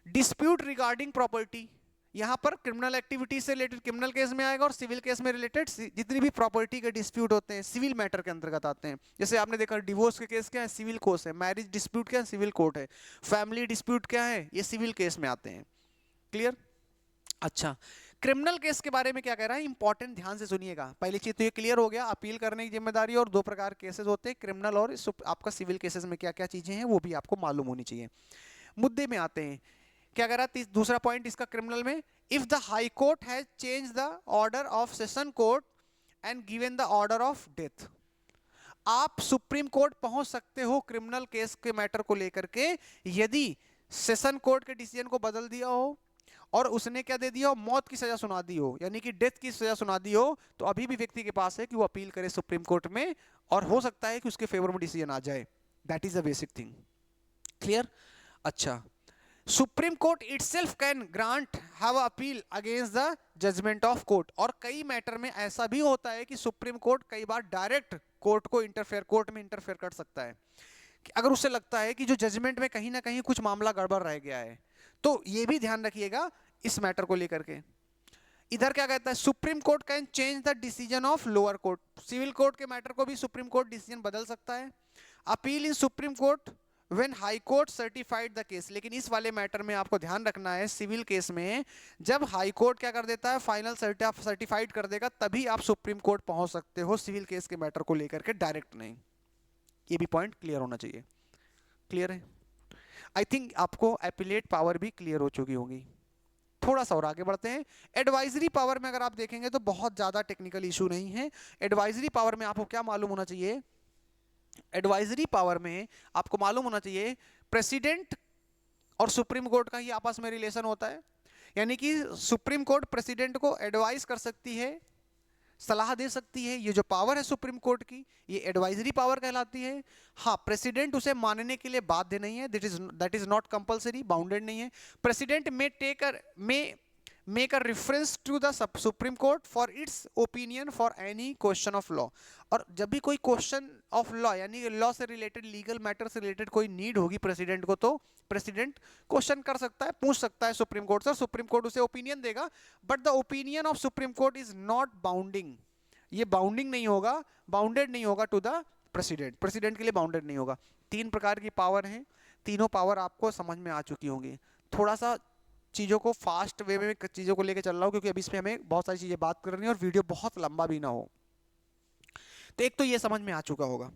डिस्प्यूट रिगार्डिंग प्रॉपर्टी, यहां पर क्रिमिनल एक्टिविटी से रिलेटेड क्रिमिनल केस में आएगा, और सिविल केस में रिलेटेड जितनी भी प्रॉपर्टी के डिस्प्यूट होते हैं सिविल मैटर के अंतर्गत आते हैं। जैसे आपने देखा डिवोर्स के केस क्या है? सिविल कोर्स है। मैरिज डिस्प्यूट क्या है? सिविल कोर्ट है। फैमिली डिस्प्यूट क्या है? ये सिविल केस में आते हैं। क्लियर? अच्छा, क्रिमिनल केस के बारे में क्या कह रहा है? इंपॉर्टेंट, ध्यान से सुनिएगा। पहली चीज तो ये क्लियर हो गया, अपील करने की जिम्मेदारी और दो प्रकार केसेस होते हैं, क्रिमिनल और आपका सिविल केसेस में क्या क्या चीजें हैं वो भी आपको मालूम होनी चाहिए। मुद्दे में आते हैं, क्या कह रहा है दूसरा पॉइंट इसका क्रिमिनल में? If the high court has change the order of session court and given the order of death, आप सुप्रीम कोर्ट पहुंच सकते हो क्रिमिनल केस के मैटर को लेकर के, यदि सेशन कोर्ट के डिसीजन को बदल दिया हो और उसने क्या दे दिया हो? मौत की सजा सुना दी हो, यानी कि डेथ की सजा सुना दी हो, तो अभी भी व्यक्ति के पास है कि वो अपील करे सुप्रीम कोर्ट में, और हो सकता है कि उसके फेवर में डिसीजन आ जाए। That is the basic thing. Clear? अच्छा, supreme court itself can grant have appeal against the judgement of court, और कई मैटर में ऐसा भी होता है कि सुप्रीम कोर्ट कई बार डायरेक्ट कोर्ट में इंटरफेयर कर सकता है, कि अगर उसे लगता है कि जो जजमेंट में कहीं ना कहीं कुछ मामला गड़बड़ रह गया है। तो ये भी ध्यान रखिएगा इस मैटर को लेकर के। इधर क्या कहता है? Supreme court can change the decision of lower court, civil court के मैटर को भी सुप्रीम कोर्ट डिसीजन बदल सकता है। Appeal in supreme court when high court certified the case, लेकिन इस वाले मैटर में आपको ध्यान रखना है, सिविल केस में जब हाई कोर्ट क्या कर देता है? फाइनल सर्टिफाइड कर देगा, तभी आप सुप्रीम कोर्ट पहुंच सकते हो सिविल केस के मैटर को लेकर के, डायरेक्ट नहीं। ये भी पॉइंट क्लियर होना चाहिए। क्लियर है? आई थिंक आपको एपिलेट पावर भी क्लियर हो चुकी होगी। थोड़ा सा और आगे बढ़ते हैं। एडवाइजरी पावर में अगर आप देखेंगे तो बहुत ज्यादा टेक्निकल इशू नहीं है। एडवाइजरी पावर में आपको क्या मालूम होना चाहिए? एडवाइजरी पावर में आपको मालूम होना चाहिए प्रेसिडेंट और सुप्रीम कोर्ट का ही आपस में रिलेशन होता है, यानी कि सुप्रीम कोर्ट प्रेसिडेंट को एडवाइस कर सकती है, सलाह दे सकती है। ये जो पावर है सुप्रीम कोर्ट की, ये एडवाइजरी पावर कहलाती है। हाँ, प्रेसिडेंट उसे मानने के लिए बाध्य नहीं है, that is not compulsory, bounded नहीं है। President may make a reference to the supreme court for its opinion for any question of law, और जब भी कोई क्वेश्चन ऑफ लॉ यानी लॉ से रिलेटेड, लीगल मैटर से रिलेटेड कोई नीड होगी प्रेसिडेंट को, तो प्रेसिडेंट क्वेश्चन कर सकता है, पूछ सकता है सुप्रीम कोर्ट से, सुप्रीम कोर्ट उसे ओपिनियन देगा। But the opinion of supreme court is not bounding, ये बाउंडिंग नहीं होगा, बाउंडेड नहीं होगा टू द प्रेसिडेंट, प्रेसिडेंट के लिए बाउंडेड नहीं होगा। तीन प्रकार की पावर हैं, तीनों पावर आपको समझ में आ चुकी होंगी। थोड़ा सा चीज़ों को फास्ट वे में चीज़ों को लेकर चल रहा हूँ, क्योंकि अभी इसमें हमें बहुत सारी चीज़ें बात करनी है और वीडियो बहुत लंबा भी ना हो। तो एक तो ये समझ में आ चुका होगा।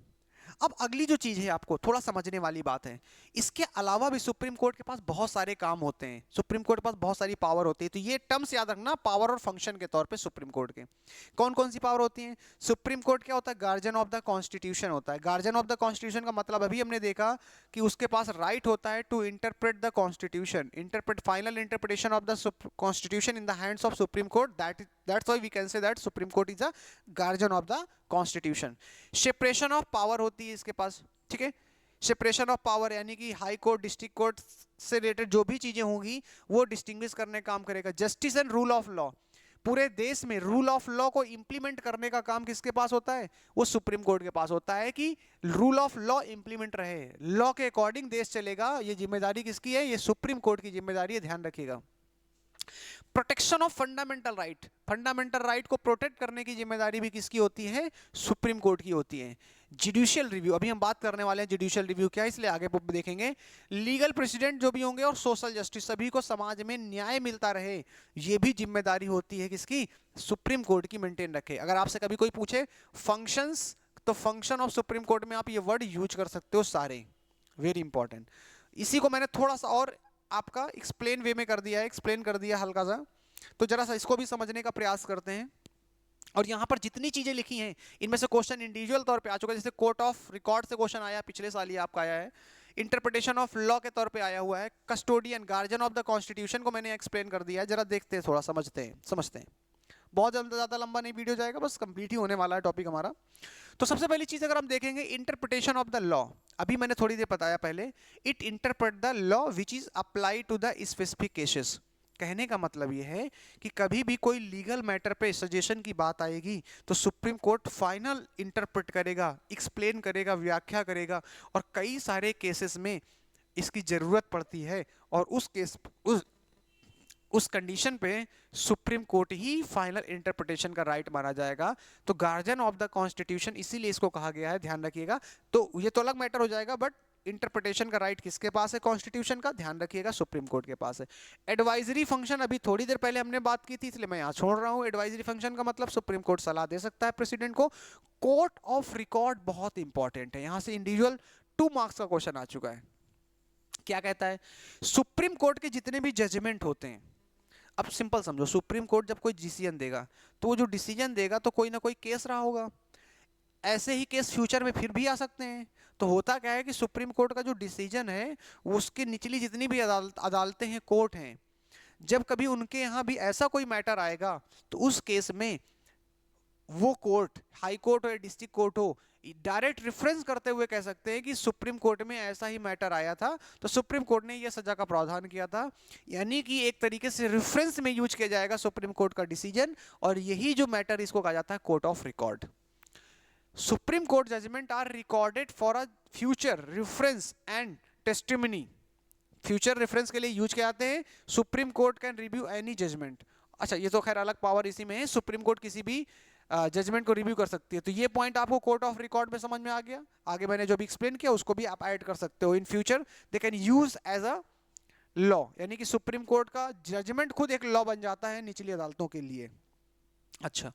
अब अगली जो चीज है आपको थोड़ा समझने वाली बात है, इसके अलावा भी सुप्रीम कोर्ट के पास बहुत सारे काम होते हैं, सुप्रीम कोर्ट के पास बहुत सारी पावर होती है। तो ये टर्म्स याद रखना, पावर और फंक्शन के तौर पे सुप्रीम कोर्ट के कौन कौन सी पावर होती हैं। सुप्रीम कोर्ट क्या होता है? गार्जियन ऑफ द कॉन्स्टिट्यूशन होता है। गार्जियन ऑफ द कॉन्स्टिट्यूशन का मतलब अभी हमने देखा कि उसके पास राइट होता है to interpret the constitution, final interpretation of the constitution in the hands of supreme court, that's why we can say that supreme court is the guardian of the constitution. Separation of power होती है इसके पास, ठीक है। Separation of power यानी कि high court, district court से related जो भी चीजें होंगी वो डिस्टिंग्विश करने का काम करेगा। Justice and rule of law, पूरे देश में रूल ऑफ लॉ को इंप्लीमेंट करने का काम किसके पास होता है? वो सुप्रीम कोर्ट के पास होता है, कि रूल ऑफ लॉ इंप्लीमेंट रहे, लॉ के अकॉर्डिंग देश चलेगा। ये जिम्मेदारी किसकी है? ये सुप्रीम कोर्ट की जिम्मेदारी है, ध्यान रखिएगा। Protection of fundamental right, fundamental right को प्रोटेक्ट करने की जिम्मेदारी भी किसकी होती है? सुप्रीम कोर्ट की होती है। जुडिशियल रिव्यू, अभी हम बात करने वाले हैं जुडिशियल रिव्यू क्या है, इसलिए आगे देखेंगे। लीगल प्रेसिडेंट जो भी होंगे और सोशल जस्टिस, सभी को समाज में न्याय मिलता रहे, ये भी जिम्मेदारी होती है किसकी? सुप्रीम कोर्ट की, मेंटेन रखे। अगर आपसे कभी कोई पूछे फंक्शंस, तो फंक्शन ऑफ सुप्रीम कोर्ट में आप ये वर्ड यूज कर सकते हो सारे, वेरी इंपॉर्टेंट। इसी को मैंने थोड़ा सा और आपका एक्सप्लेन वे में कर दिया है, एक्सप्लेन कर दिया हल्का सा, तो जरा सा इसको भी समझने का प्रयास करते हैं। और यहाँ पर जितनी चीजें लिखी हैं इनमें से क्वेश्चन इंडिविजुअल तौर पे आ चुका है, जैसे कोर्ट ऑफ रिकॉर्ड से क्वेश्चन आया पिछले साल ही आपका आया है, इंटरप्रिटेशन ऑफ लॉ के तौर पे आया हुआ है। Custodian, guardian of the constitution को मैंने एक्सप्लेन कर दिया है, जरा देखते हैं, थोड़ा समझते हैं। बहुत ज़्यादा लंबा नहीं वीडियो जाएगा, बस कंप्लीट ही होने वाला है टॉपिक हमारा। तो सबसे पहली चीज़ अगर हम देखेंगे इंटरप्रिटेशन ऑफ द लॉ, अभी मैंने थोड़ी देर बताया पहले, it interpret the law which is apply to the specific cases. कहने का मतलब ये है कि कभी भी कोई लीगल मैटर पे सजेशन की बात आएगी तो सुप्रीम कोर्ट फाइनल इंटरप्रेट करेगा, एक्सप्लेन करेगा, व्याख्या करेगा, और कई सारे केसेस में इसकी ज़रूरत पड़ती है, और उस कंडीशन पे सुप्रीम कोर्ट ही फाइनल इंटरप्रिटेशन का राइट माना जाएगा। तो गार्जियन ऑफ द कॉन्स्टिट्यूशन इसीलिए इसको कहा गया है, ध्यान रखिएगा। तो ये तो अलग मैटर हो जाएगा, बट इंटरप्रिटेशन का राइट किसके पास है कॉन्स्टिट्यूशन का, ध्यान रखिएगा, सुप्रीम कोर्ट के पास है। एडवाइजरी फंक्शन अभी थोड़ी देर पहले हमने बात की थी, इसलिए मैं यहाँ छोड़ रहा हूँ। एडवाइजरी फंक्शन का मतलब सुप्रीम कोर्ट सलाह दे सकता है प्रेसिडेंट को। कोर्ट ऑफ रिकॉर्ड बहुत इंपॉर्टेंट है, यहाँ से इंडिविजुअल 2 मार्क्स का क्वेश्चन आ चुका है। क्या कहता है, सुप्रीम कोर्ट के जितने भी जजमेंट होते हैं, अब सिंपल समझो, सुप्रीम कोर्ट जब कोई डिसीजन देगा तो वो जो डिसीजन देगा तो कोई ना कोई केस रहा होगा, ऐसे ही केस फ्यूचर में फिर भी आ सकते हैं। तो होता क्या है कि सुप्रीम कोर्ट का जो डिसीजन है वो उसके निचली जितनी भी अदालतें हैं, कोर्ट हैं, जब कभी उनके यहाँ भी ऐसा कोई मैटर आएगा तो उस केस में वो कोर्ट, हाई कोर्ट हो या डिस्ट्रिक्ट कोर्ट हो, डायरेक्ट रेफरेंस करते हुए कह सकते हैं कि सुप्रीम कोर्ट में ऐसा ही मैटर आया था तो सुप्रीम कोर्ट ने यह सजा का प्रावधान किया था। यानी कि एक तरीके से रेफरेंस में यूज किया जाएगा सुप्रीम कोर्ट का डिसीजन, और यही जो मैटर इसको कहा जाता है court of record. Supreme court judgement are recorded for a future reference and testimony. Future reference के लिए यूज किए जाते हैं। Supreme court can review any judgement. अच्छा, ये तो खैर अलग पावर इसी में है, सुप्रीम कोर्ट किसी भी जजमेंट को रिव्यू कर सकती है। तो ये पॉइंट आपको कोर्ट ऑफ रिकॉर्ड में समझ में आ गया। आगे मैंने जो भी एक्सप्लेन किया उसको भी आप ऐड कर सकते हो। In future they can use as a law, यानी कि सुप्रीम कोर्ट का जजमेंट खुद एक लॉ बन जाता है निचली अदालतों के लिए। अच्छा,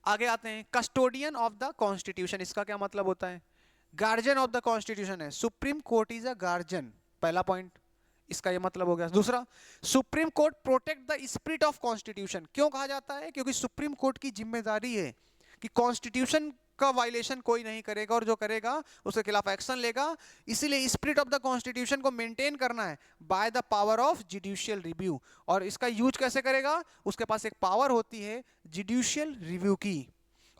आगे आते हैं, कस्टोडियन ऑफ द कॉन्स्टिट्यूशन, इसका क्या मतलब होता है, गार्जियन ऑफ द कॉन्स्टिट्यूशन है, supreme court is a guardian, पहला पॉइंट, इसका ये मतलब हो गया। दूसरा, supreme court protect the spirit of constitution. क्यों कहा जाता है, क्योंकि सुप्रीम कोर्ट की जिम्मेदारी है कि कॉन्स्टिट्यूशन का वायलेशन कोई नहीं करेगा, और जो करेगा उसके खिलाफ एक्शन लेगा। इसीलिए स्पिरिट ऑफ द कॉन्स्टिट्यूशन को मेंटेन करना है by the power of judicial review. और इसका यूज कैसे करेगा, उसके पास एक पावर होती है जुडिशियल रिव्यू की,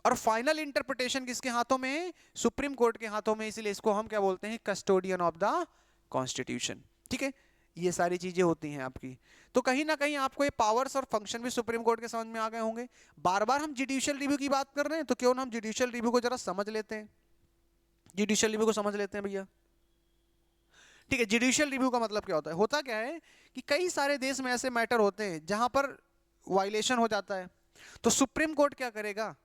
और फाइनल इंटरप्रिटेशन किसके हाथों में है, सुप्रीम कोर्ट के हाथों में। इसलिए इसको हम क्या बोलते हैं, कस्टोडियन ऑफ द कॉन्स्टिट्यूशन। ठीक है, ये सारी चीजें होती हैं आपकी। तो कहीं ना कहीं आपको ये पावर्स और फंक्शन भी सुप्रीम कोर्ट के समझ में आ गए होंगे। बार बार हम जुडिशियल रिव्यू की बात कर रहे हैं, तो क्यों ना हम जुडिशियल रिव्यू को जरा समझ लेते हैं। जुडिशियल रिव्यू को समझ लेते हैं भैया। ठीक है, जुडिशियल रिव्यू का मतलब क्या होता है, होता क्या है कि कई सारे देश में ऐसे मैटर होते हैं जहां पर वायलेशन हो जाता है, तो सुप्रीम कोर्ट क्या करेगा,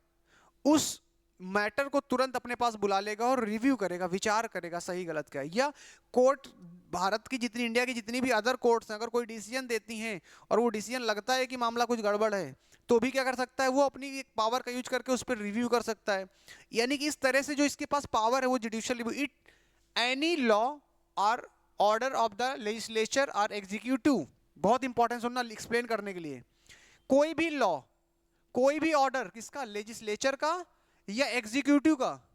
उस मैटर को तुरंत अपने पास बुला लेगा और रिव्यू करेगा, विचार करेगा सही गलत क्या है। या कोर्ट, भारत की जितनी, इंडिया की जितनी भी अदर कोर्ट्स हैं, अगर कोई डिसीजन देती हैं और वो डिसीजन लगता है कि मामला कुछ गड़बड़ है, तो भी क्या कर सकता है, वो अपनी एक पावर का यूज करके उस पर रिव्यू कर सकता है। यानी कि इस तरह से जो इसके पास पावर है वो judicial review, it any law or order of the legislature or executive. बहुत इंपॉर्टेंट सुनना एक्सप्लेन करने के लिए, कोई भी लॉ, कोई भी ऑर्डर किसका, लेजिस्लेचर का या एग्जीक्यूटिव का,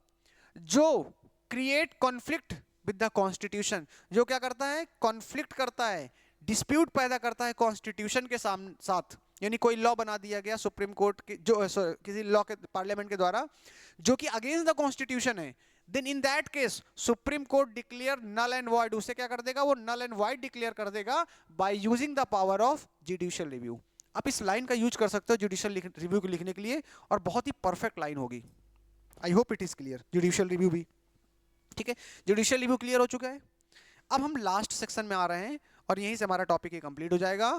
जो create conflict with the constitution, जो क्या करता है, कॉन्फ्लिक्ट करता है, डिस्प्यूट पैदा करता है कॉन्स्टिट्यूशन के साथ। यानी कोई लॉ बना दिया गया सुप्रीम कोर्ट के, जो किसी लॉ के पार्लियामेंट के द्वारा, जो कि अगेंस्ट द कॉन्स्टिट्यूशन है, then in that case supreme court declare null and void. उसे क्या कर देगा, वो नल एंड वॉइड डिक्लेयर कर देगा by using the power of judicial review. आप इस लाइन का यूज कर सकते हो जुडिशियल रिव्यू को लिखने के लिए, और बहुत ही परफेक्ट लाइन होगी। आई hope it is clear, judicial review भी। ठीक है, जुडिशियल रिव्यू क्लियर हो चुका है। अब हम लास्ट सेक्शन में आ रहे हैं, और यहीं से हमारा टॉपिक कंप्लीट हो जाएगा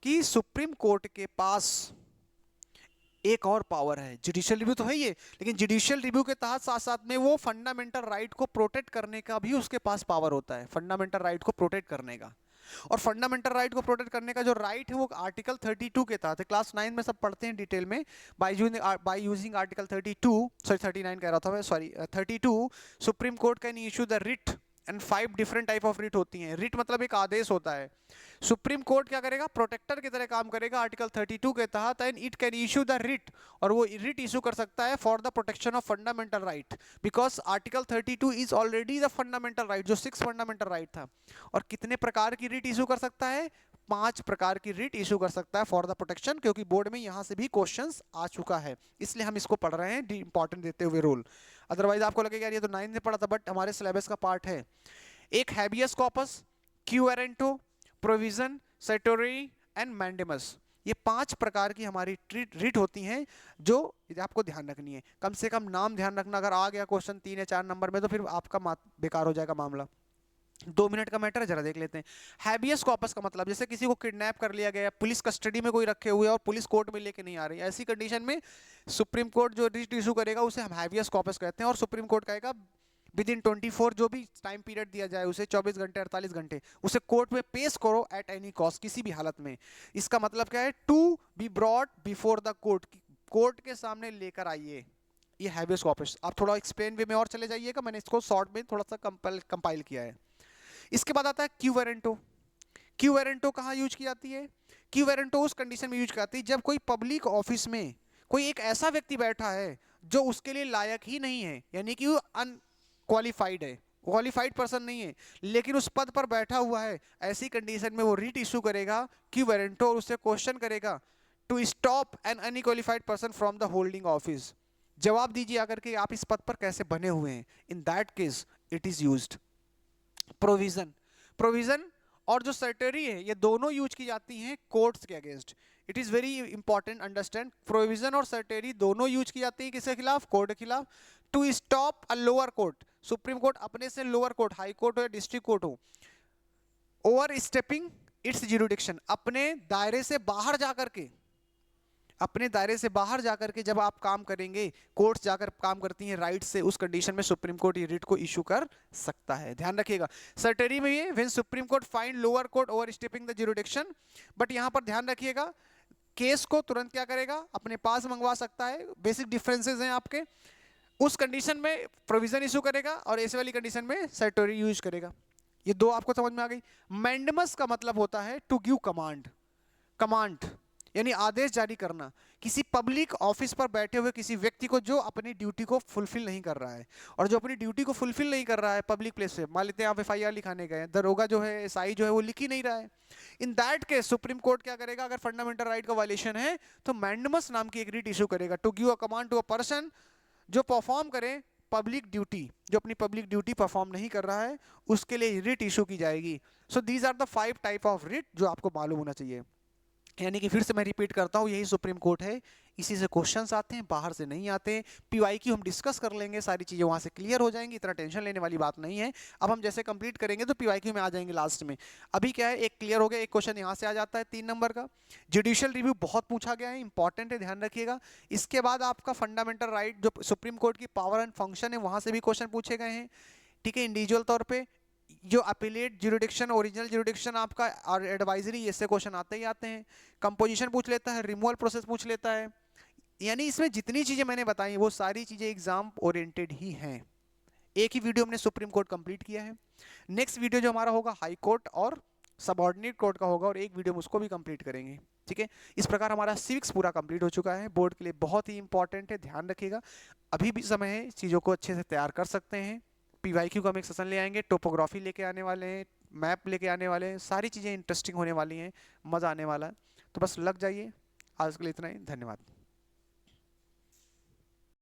कि सुप्रीम कोर्ट के पास एक और पावर है। जुडिशियल रिव्यू तो है ही है, लेकिन जुडिशियल रिव्यू के तहत साथ साथ में वो फंडामेंटल राइट को प्रोटेक्ट करने का भी उसके पास पावर होता है, फंडामेंटल राइट को प्रोटेक्ट करने का। और फंडामेंटल राइट को प्रोटेक्ट करने का जो राइट है वो आर्टिकल 32 के तहत है। क्लास 9 में सब पढ़ते हैं डिटेल में। बाय यूजिंग आर्टिकल 32, सॉरी 39 कह रहा था मैं, sorry 32, supreme court can issue the writ and 5 different type of writ होती हैं। रिट मतलब एक आदेश होता है। सुप्रीम कोर्ट क्या करेगा, प्रोटेक्टर की तरह काम करेगा आर्टिकल 32 के तहत, and it can issue the writ, और वो रिट इशू कर सकता है for the protection of fundamental right, because article 32 is already the fundamental right, जो 6 फंडामेंटल राइट था। और कितने प्रकार की रिट इशू कर सकता है, 5 प्रकार की रिट इशू कर सकता है फॉर द प्रोटेक्शन, क्योंकि बोर्ड में यहां से भी क्वेश्चंस आ चुका है, इसलिए हम इसको पढ़ रहे हैं इंपॉर्टेंट देते हुए रूल। अदरवाइज आपको लगेगा यार ये तो 9 में पढ़ा था, बट हमारे सिलेबस का पार्ट है। एक habeas corpus, quo warranto, provision, certiorari and mandamus, ये 5 प्रकार की हमारी रिट होती हैं जो आपको ध्यान रखनी है। कम से कम नाम ध्यान रखना, अगर आ गया क्वेश्चन 3 या 4 नंबर में तो फिर आपका बेकार हो जाएगा मामला। 2 मिनट का मैटर है, जरा देख लेते हैं। हैबियस कॉर्पस का मतलब जैसे किसी को किडनैप कर लिया गया, पुलिस कस्टडी में कोई रखे हुए और पुलिस कोर्ट में लेके नहीं आ रही, ऐसी कंडीशन में सुप्रीम कोर्ट जो रिट इशू करेगा उसे हम हैबियस कॉर्पस कहते हैं। और सुप्रीम कोर्ट कहेगा विद इन 24, जो भी टाइम पीरियड दिया जाए उसे, 24 घंटे 48 घंटे, उसे कोर्ट में पेश करो एट एनी कॉस्ट, किसी भी हालत में। इसका मतलब क्या है, to be brought before the court, court के सामने लेकर आइए, ये हैबियस कॉर्पस। आप थोड़ा एक्सप्लेन वे में और चले जाइएगा, मैंने इसको शॉर्ट में थोड़ा सा कंपाइल किया है। इसके बाद आता है क्यू वारंटो। क्यू वारंटो कहाँ यूज की जाती है, क्यू वारंटो उस कंडीशन में यूज की जाती है जब कोई पब्लिक ऑफिस में कोई एक ऐसा व्यक्ति बैठा है जो उसके लिए लायक ही नहीं है, यानी कि वो अनक्वालिफाइड है, क्वालिफाइड पर्सन नहीं है, लेकिन उस पद पर बैठा हुआ है, ऐसी कंडीशन में वो रिट इशू करेगा क्यू वारंटो, और उससे क्वेश्चन करेगा to stop an unqualified person from the holding office. जवाब दीजिए आकर के आप इस पद पर कैसे बने हुए हैं, इन that case it is used. Provision, provision और जो सर्टरी है ये दोनों यूज की जाती हैं कोर्ट्स के against. It is very important understand, provision और सर्टरी दोनों यूज की जाती है किसके खिलाफ, कोर्ट के खिलाफ। To stop a lower court, supreme court अपने से लोअर कोर्ट, हाई कोर्ट हो या डिस्ट्रिक्ट कोर्ट हो, ओवर स्टेपिंग इट्स ज्यूरिडिक्शन, अपने दायरे से बाहर जाकर के, अपने दायरे से बाहर जाकर के जब आप काम करेंगे, कोर्ट्स जाकर काम करती हैं राइट से, उस कंडीशन में सुप्रीम कोर्ट ये रिट को इशू कर सकता है, ध्यान रखिएगा। सर्टरी में ये when supreme court find lower court over stepping the jurisdiction, but यहां पर ध्यान रखिएगा केस को तुरंत क्या करेगा, अपने पास मंगवा सकता है, बेसिक डिफरेंसेस हैं आपके। उस कंडीशन में प्रोविजन इशू करेगा और ऐसे वाली कंडीशन में सर्टरी यूज करेगा। ये दो आपको समझ में आ गई। मैंडेमस का मतलब होता है टू गिव कमांड, कमांड यानी आदेश जारी करना किसी पब्लिक ऑफिस पर बैठे हुए किसी व्यक्ति को जो अपनी ड्यूटी को फुलफिल नहीं कर रहा है, और जो अपनी ड्यूटी को फुलफिल नहीं कर रहा है पब्लिक प्लेस पे, मान लेते हैं आप एफआईआर लिखाने गए, दरोगा जो है, एसआई जो है वो लिख ही नहीं रहा है, इन दैट केस सुप्रीम कोर्ट क्या करेगा, अगर फंडामेंटल राइट का वायलेशन है तो मैंडेमस नाम की एक रिट इशू करेगा to give a command to a person जो परफॉर्म करे पब्लिक ड्यूटी, जो अपनी पब्लिक ड्यूटी परफॉर्म नहीं कर रहा है उसके लिए रिट इशू की जाएगी। So these are the 5 type of writ जो आपको मालूम होना चाहिए। यानी कि फिर से मैं रिपीट करता हूँ, यही सुप्रीम कोर्ट है, इसी से क्वेश्चंस आते हैं, बाहर से नहीं आते हैं। पीवाईक्यू हम डिस्कस कर लेंगे, सारी चीज़ें वहाँ से क्लियर हो जाएंगी, इतना टेंशन लेने वाली बात नहीं है। अब हम जैसे कंप्लीट करेंगे तो पीवाईक्यू में आ जाएंगे लास्ट में। अभी क्या है, एक क्लियर हो गया, एक क्वेश्चन यहाँ से आ जाता है 3 नंबर का। जुडिशियल रिव्यू बहुत पूछा गया है, इंपॉर्टेंट है, ध्यान रखिएगा। इसके बाद आपका फंडामेंटल राइट जो सुप्रीम कोर्ट की पावर एंड फंक्शन है वहाँ से भी क्वेश्चन पूछे गए हैं, ठीक है, इंडिविजुअल तौर पर। जो अपीलेट ज्यूरिडिक्शन, ओरिजिनल ज्यूरिडिक्शन आपका और एडवाइजरी, इससे क्वेश्चन आते ही आते हैं। कंपोजिशन पूछ लेता है, रिमूवल प्रोसेस पूछ लेता है, यानी इसमें जितनी चीजें मैंने बताई वो सारी चीजें एग्जाम ओरिएंटेड ही हैं। एक ही वीडियो हमने सुप्रीम कोर्ट कंप्लीट किया है, नेक्स्ट वीडियो जो हमारा होगा हाई कोर्ट और सबऑर्डिनेट कोर्ट का होगा, और एक वीडियो हम उसको भी कंप्लीट करेंगे, ठीक है। इस प्रकार हमारा सिविक्स पूरा कंप्लीट हो चुका है, बोर्ड के लिए बहुत ही इंपॉर्टेंट है, ध्यान रखिएगा। अभी भी समय है, चीज़ों को अच्छे से तैयार कर सकते हैं। पीवाईक्यू का हम एक सेशन ले आएंगे, टोपोग्राफी लेके आने वाले हैं, मैप लेके आने वाले हैं, सारी चीज़ें इंटरेस्टिंग होने वाली हैं, मज़ा आने वाला है। तो बस लग जाइए, आज के लिए इतना ही, धन्यवाद।